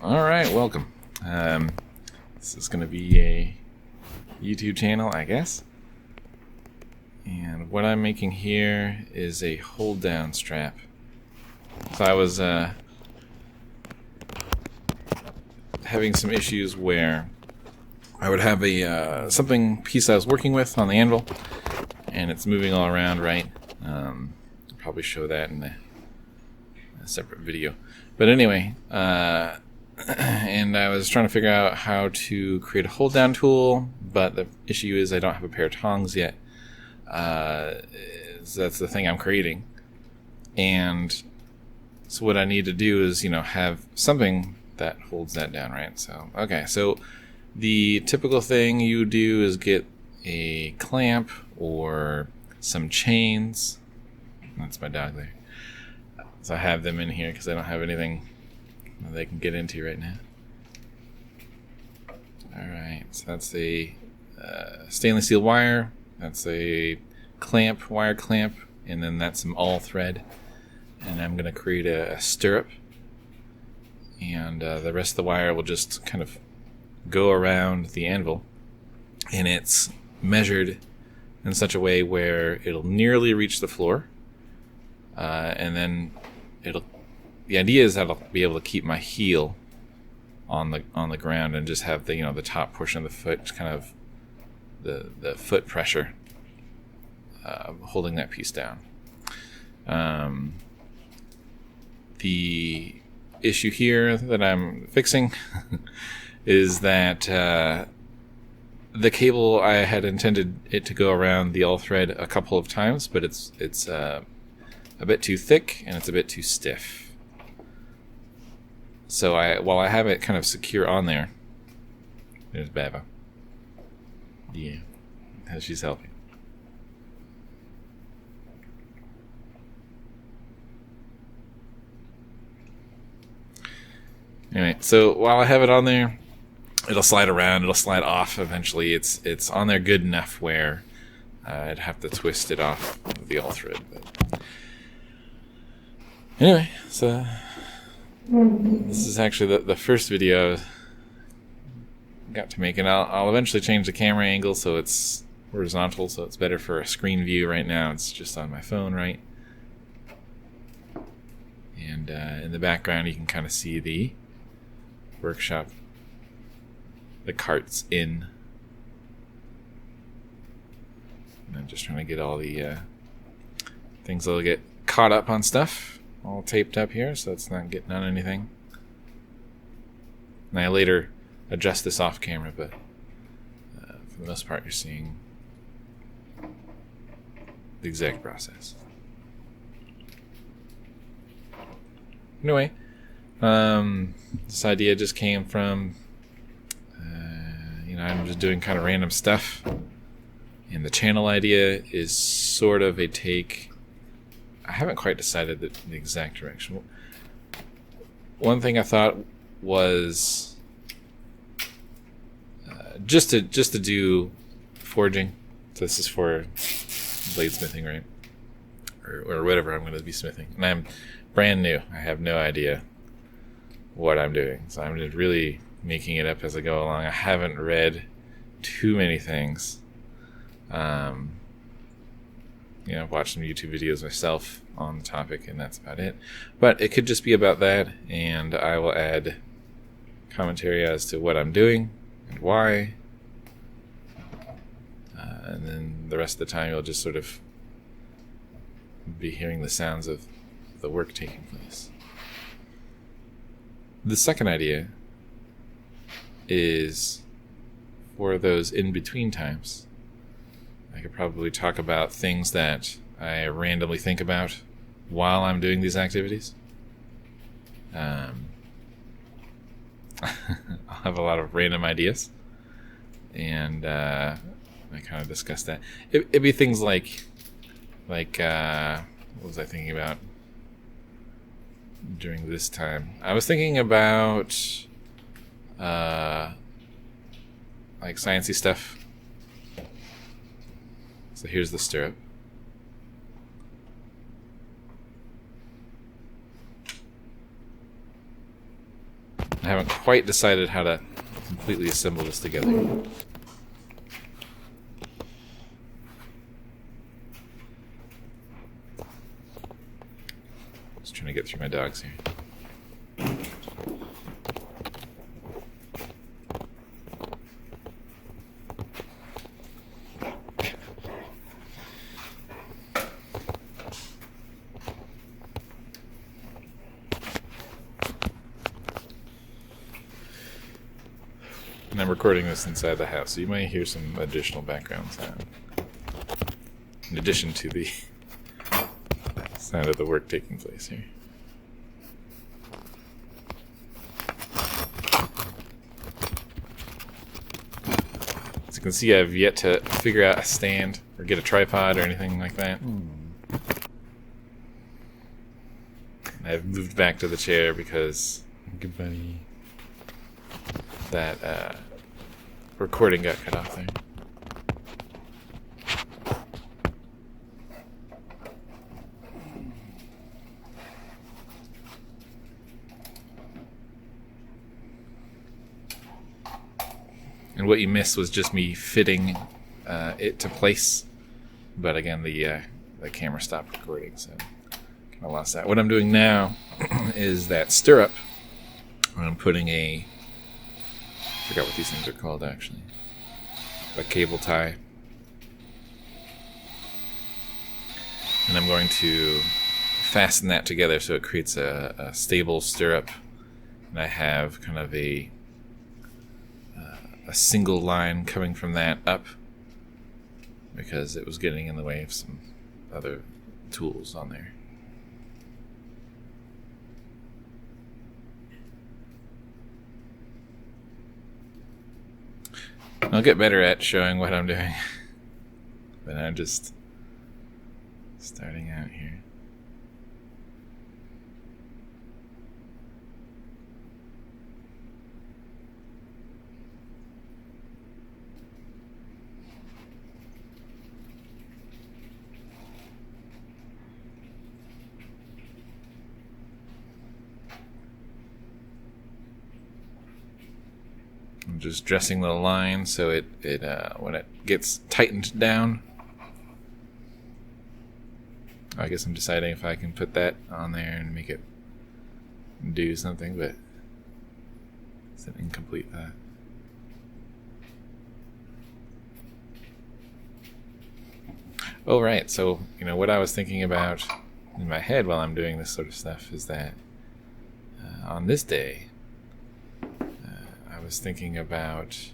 Alright, welcome. This is going to be a YouTube channel, I guess. And what I'm making here is a hold down strap. So I was having some issues where I would have a something piece I was working with on the anvil, and it's moving all around, right? I'll probably show that in a separate video. But anyway, and I was trying to figure out how to create a hold down tool, but the issue is I don't have a pair of tongs yet. So that's the thing I'm creating. And so what I need to do is, have something that holds that down, right? So, okay, so the typical thing you do is get a clamp or some chains. That's my dog there. So I have them in here because I don't have anything that they can get into right now. Alright, so that's a stainless steel wire. That's a clamp, wire clamp, and then that's some all thread. And I'm going to create a stirrup. And the rest of the wire will just kind of go around the anvil. And it's measured in such a way where it'll nearly reach the floor. And then the idea is that I'll be able to keep my heel on the ground and just have the the top portion of the foot, kind of the foot pressure holding that piece down. The issue here that I'm fixing is that the cable, I had intended it to go around the all thread a couple of times, but it's a bit too thick and it's a bit too stiff. So while I have it kind of secure on there, there's Bava. Yeah, she's helping. Anyway, so while I have it on there, it'll slide around, it'll slide off eventually. It's on there good enough where I'd have to twist it off of the all thread. But anyway, so this is actually the first video I got to make, and I'll eventually change the camera angle so it's horizontal, so it's better for a screen view. Right now it's just on my phone, right? And in the background you can kind of see the workshop, the carts in. And I'm just trying to get all the things that'll get caught up on stuff all taped up here, so it's not getting on anything. And I later adjust this off camera, but for the most part you're seeing the exact process. Anyway, this idea just came from I'm just doing kind of random stuff, and the channel idea is sort of a take. I haven't quite decided the exact direction. One thing I thought was just to do forging. So this is for bladesmithing, right? Or whatever I'm going to be smithing. And I'm brand new. I have no idea what I'm doing. So I'm just really making it up as I go along. I haven't read too many things. I've watched some YouTube videos myself on the topic, and that's about it. But it could just be about that, and I will add commentary as to what I'm doing and why. And then the rest of the time you'll just sort of be hearing the sounds of the work taking place. The second idea is for those in-between times. I could probably talk about things that I randomly think about while I'm doing these activities. I'll have a lot of random ideas, and I kind of discuss that. It'd be things like what was I thinking about during this time? I was thinking about like sciencey stuff. So here's the stirrup. I haven't quite decided how to completely assemble this together. Just trying to get through my dogs here. And I'm recording this inside the house, so you might hear some additional background sound. In addition to the sound of the work taking place here. As you can see, I've yet to figure out a stand or get a tripod or anything like that. I've moved back to the chair because that recording got cut off there. And what you missed was just me fitting it to place. But again, the camera stopped recording, so kind of lost that. What I'm doing now is that stirrup. I'm putting I forgot what these things are called, actually. A cable tie. And I'm going to fasten that together so it creates a stable stirrup. And I have kind of a single line coming from that up because it was getting in the way of some other tools on there. I'll get better at showing what I'm doing, but I'm just starting out here. I'm just dressing the line so it when it gets tightened down. I guess I'm deciding if I can put that on there and make it do something, but it's an incomplete thought. Oh, right. So, what I was thinking about in my head while I'm doing this sort of stuff is that on this day, I was thinking about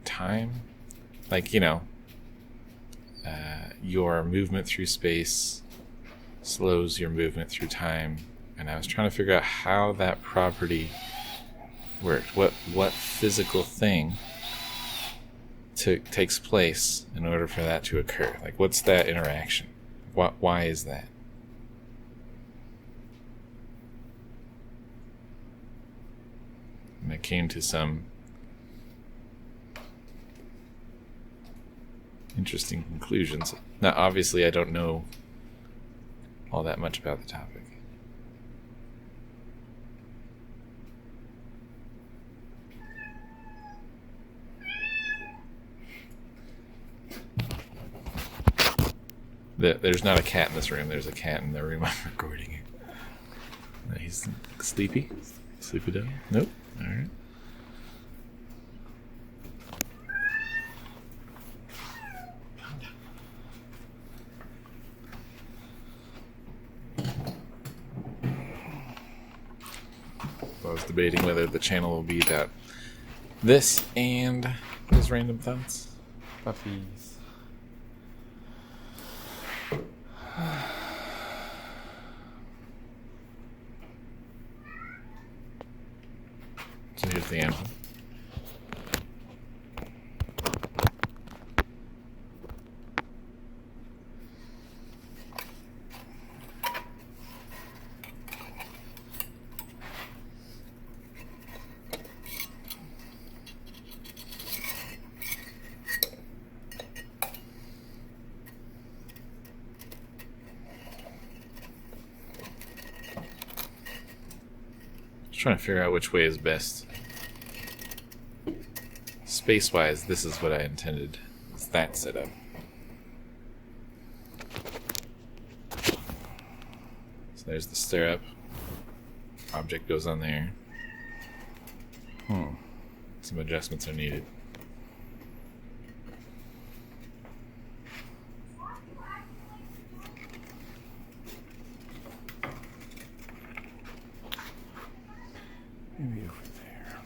time. Like, your movement through space slows your movement through time. And I was trying to figure out how that property worked. What physical thing takes place in order for that to occur? Like, what's that interaction? Why is that? And I came to some interesting conclusions. Now, obviously, I don't know all that much about the topic. There's not a cat in this room. There's a cat in the room I'm recording in. He's sleepy. Sleepy dog? Nope. All right. I was debating whether the channel will be about this and his random thoughts. Puppies. So here's the anvil. trying to figure out which way is best. Space-wise, this is what I intended. It's that setup. So there's the stirrup. Object goes on there. Some adjustments are needed. Maybe over there.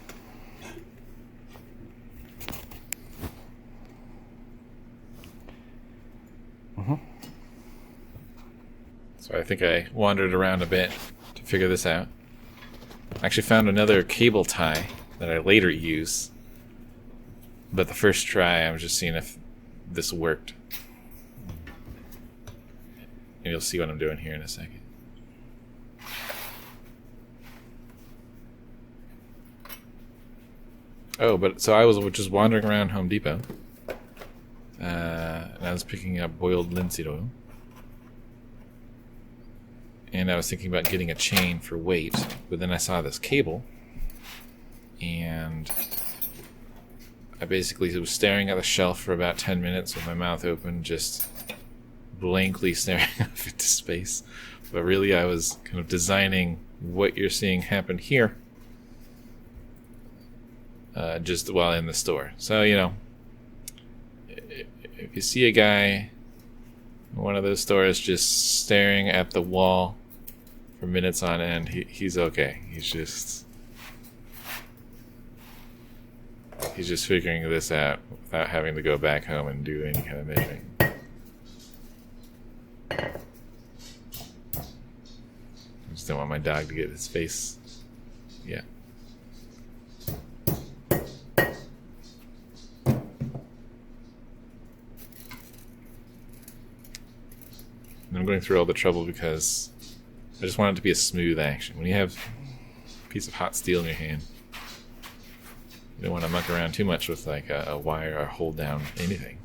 So I think I wandered around a bit to figure this out. I actually found another cable tie that I later use, but the first try I was just seeing if this worked. And you'll see what I'm doing here in a second. Oh, but so I was just wandering around Home Depot, and I was picking up boiled linseed oil. And I was thinking about getting a chain for weight, but then I saw this cable, and I basically was staring at the shelf for about 10 minutes with my mouth open, just blankly staring off into space. But really I was kind of designing what you're seeing happen here, just while in the store. So, you know, if you see a guy in one of those stores just staring at the wall for minutes on end, he's okay. He's just figuring this out without having to go back home and do any kind of measuring. I just don't want my dog to get his face. Yeah. And I'm going through all the trouble because I just want it to be a smooth action. When you have a piece of hot steel in your hand, you don't want to muck around too much with like a wire or hold down anything.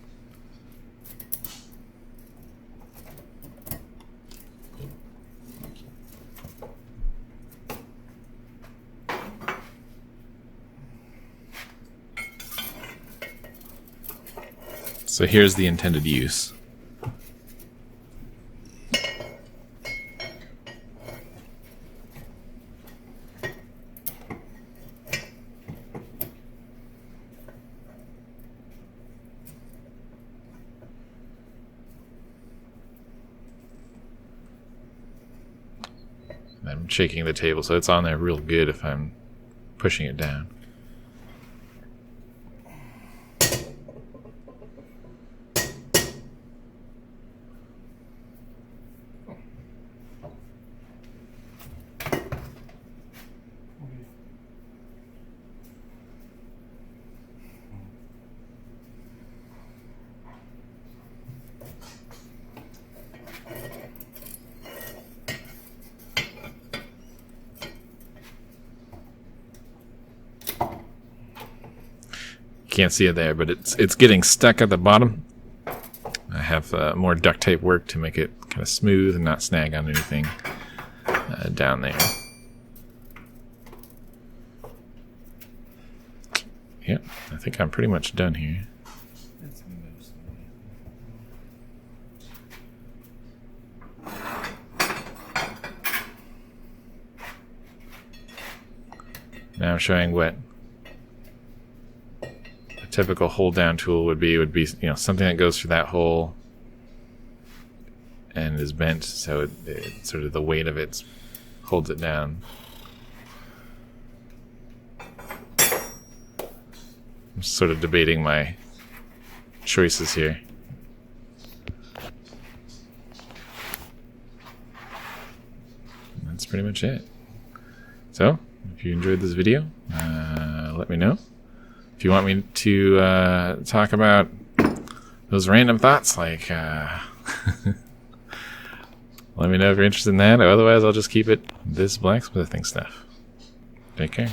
So here's the intended use. I'm shaking the table so it's on there real good if I'm pushing it down. Can't see it there, but it's getting stuck at the bottom. I have more duct tape work to make it kind of smooth and not snag on anything down there. Yeah, I think I'm pretty much done here. Now I'm showing what typical hold down tool would be, you know, something that goes through that hole and is bent, so it sort of the weight of it holds it down. I'm sort of debating my choices here. That's pretty much it. So, if you enjoyed this video, let me know. If you want me to talk about those random thoughts, like, let me know if you're interested in that. Otherwise, I'll just keep it this blacksmithing stuff. Take care.